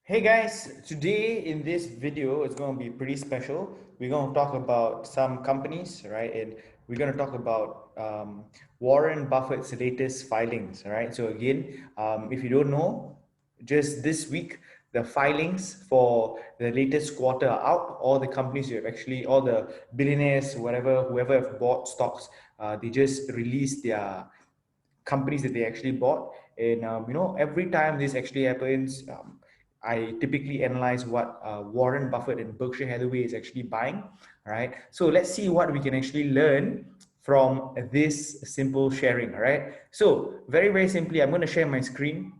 Hey guys, today in this video it's going to be pretty special. We're going to talk about some companies, right? And we're going to talk about Warren Buffett's latest filings, right? So again, if you don't know, just this week the filings for the latest quarter are out. All the companies you have actually, all the billionaires, whoever have bought stocks, they just released their companies that they actually bought. And every time this actually happens, I typically analyze what Warren Buffett and Berkshire Hathaway is actually buying. All right, so let's see what we can actually learn from this simple sharing. All right, so very simply, I'm going to share my screen,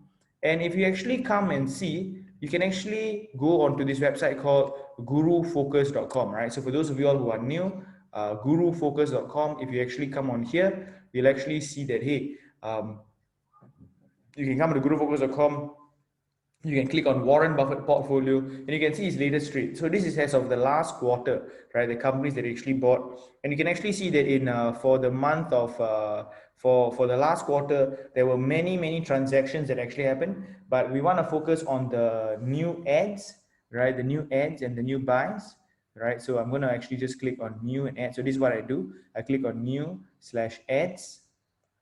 and if you actually come and see, you can actually go onto this website called gurufocus.com. Right, so for those of you all who are new, gurufocus.com, if you actually come on here, you'll actually see that, hey, um, you can come to gurufocus.com. You can click on Warren Buffett portfolio and you can see his latest trade. So this is as of the last quarter, right? The companies that he actually bought, and you can actually see that in for the month of for the last quarter, there were many transactions that actually happened. But we want to focus on the new ads, right? The new ads and the new buys, right? So I'm going to actually just click on new and add. So this is what I do. I click on new slash ads,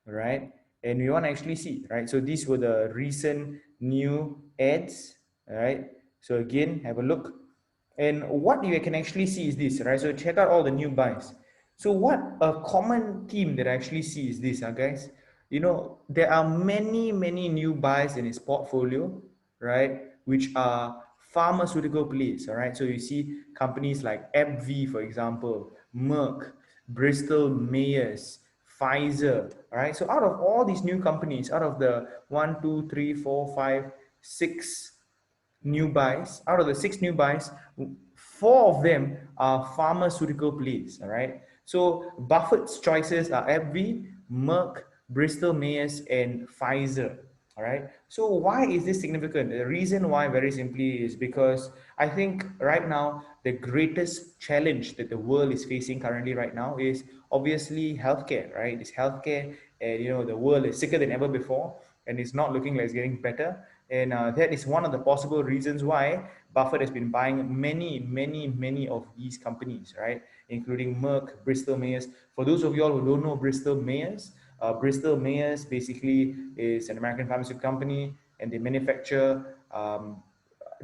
right? And we want to actually see, right? So these were the recent new ads, right? So again, have a look. And what you can actually see is this, right? So check out all the new buys. So what a common theme that I actually see is this, guys. There are many new buys in his portfolio, right? Which are pharmaceutical plays, all right? So you see companies like AbbVie, for example, Merck, Bristol Myers, Pfizer, all right? So out of all these new companies, out of the 6 new buys, out of the 6 new buys, 4 of them are pharmaceutical plays, all right? So Buffett's choices are AbbVie, Merck, Bristol Myers, and Pfizer, all right? So why is this significant? The reason why, very simply, is because I think right now the greatest challenge that the world is facing currently right now is obviously healthcare, right? It's healthcare, and the world is sicker than ever before, and it's not looking like it's getting better. And that is one of the possible reasons why Buffett has been buying many of these companies, right? Including Merck, Bristol Myers. For those of you all who don't know Bristol Myers basically is an American pharmaceutical company, and they manufacture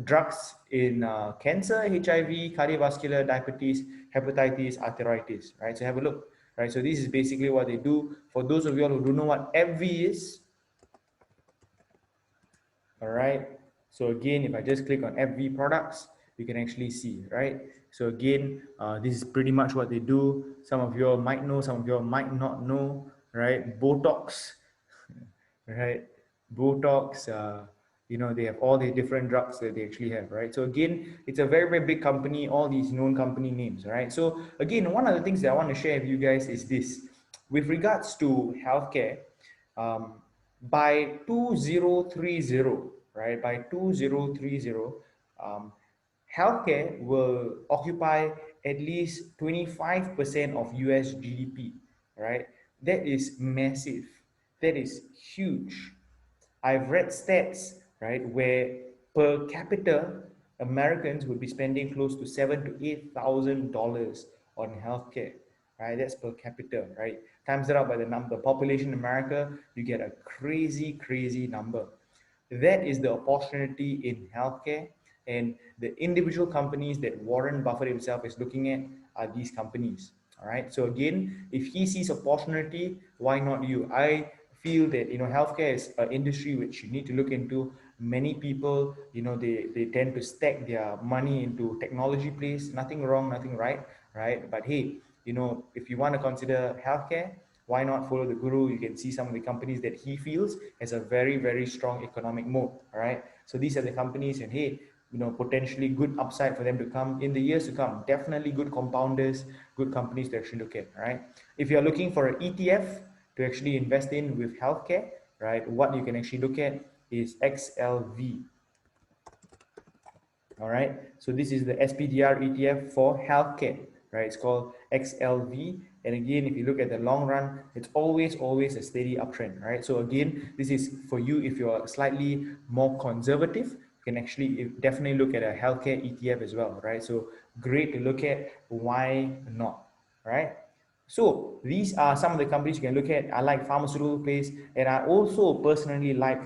drugs in cancer, HIV, cardiovascular, diabetes, hepatitis, arthritis, right? So have a look, right? So this is basically what they do. For those of you all who don't know what AbbVie is, all right, so again, if I just click on AbbVie products, you can actually see, right? So again, this is pretty much what they do. Some of you all might know, some of you all might not know, right? Botox, right? Botox, they have all the different drugs that they actually have, right? So again, it's a very big company, all these known company names, right? So again, one of the things that I want to share with you guys is this. With regards to healthcare, by 2030, right? By 2030, healthcare will occupy at least 25% of US GDP, right? That is massive. That is huge. I've read stats, right, where per capita Americans would be spending close to $7,000 to $8,000 on healthcare, right? That's per capita, right? Times it out by the number population in America, you get a crazy number. That is the opportunity in healthcare, and the individual companies that Warren Buffett himself is looking at are these companies. All right. So again, if he sees opportunity, why not you? I feel that healthcare is an industry which you need to look into. Many people, they tend to stack their money into technology plays. Nothing wrong, nothing right? But hey, if you want to consider healthcare, why not follow the guru? You can see some of the companies that he feels has a very strong economic moat. All right. So these are the companies, and hey, potentially good upside for them to come in the years to come. Definitely good compounders, good companies to actually look at. All right. If you're looking for an ETF to actually invest in with healthcare, right, what you can actually look at is XLV. All right. So this is the SPDR ETF for healthcare, right? It's called XLV. And again, if you look at the long run, it's always a steady uptrend, right? So again, this is for you if you're slightly more conservative, you can actually definitely look at a healthcare ETF as well, right? So great to look at. Why not, right? So these are some of the companies you can look at. I like pharmaceutical plays, and I also personally like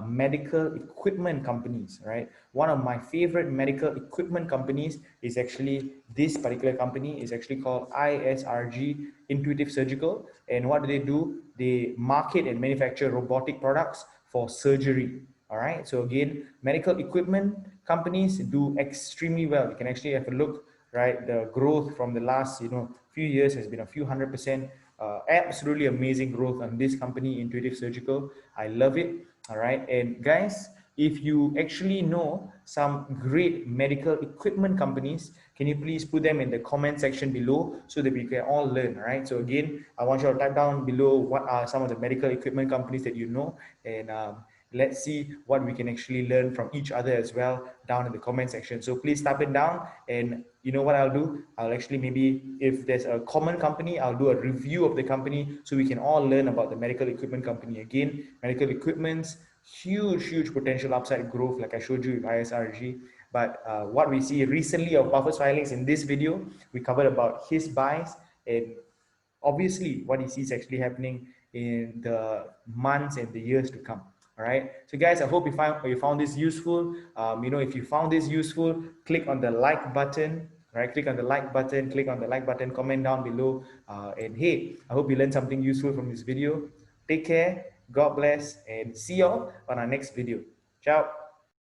medical equipment companies, right? One of my favorite medical equipment companies is actually this particular company. Is actually called ISRG, Intuitive Surgical. And what do they do? They market and manufacture robotic products for surgery. All right. So again, medical equipment companies do extremely well. You can actually have a look, right? The growth from the last, few years has been a few 100%. Absolutely amazing growth on this company, Intuitive Surgical. I love it. All right. And guys, if you actually know some great medical equipment companies, can you please put them in the comment section below so that we can all learn, right? So again, I want you to type down below what are some of the medical equipment companies that you know, and let's see what we can actually learn from each other as well down in the comment section. So please type it down, and you know what I'll do? I'll actually, maybe if there's a common company, I'll do a review of the company so we can all learn about the medical equipment company. Again, medical equipment's huge potential upside growth, like I showed you with ISRG. But what we see recently of Buffett's filings in this video, we covered about his buys and obviously what he sees actually happening in the months and the years to come. All right, so guys, I hope you found this useful. If you found this useful, click on the like button. Right, click on the like button, comment down below, and hey, I hope you learned something useful from this video. Take care, God bless, and see y'all on our next video. Ciao.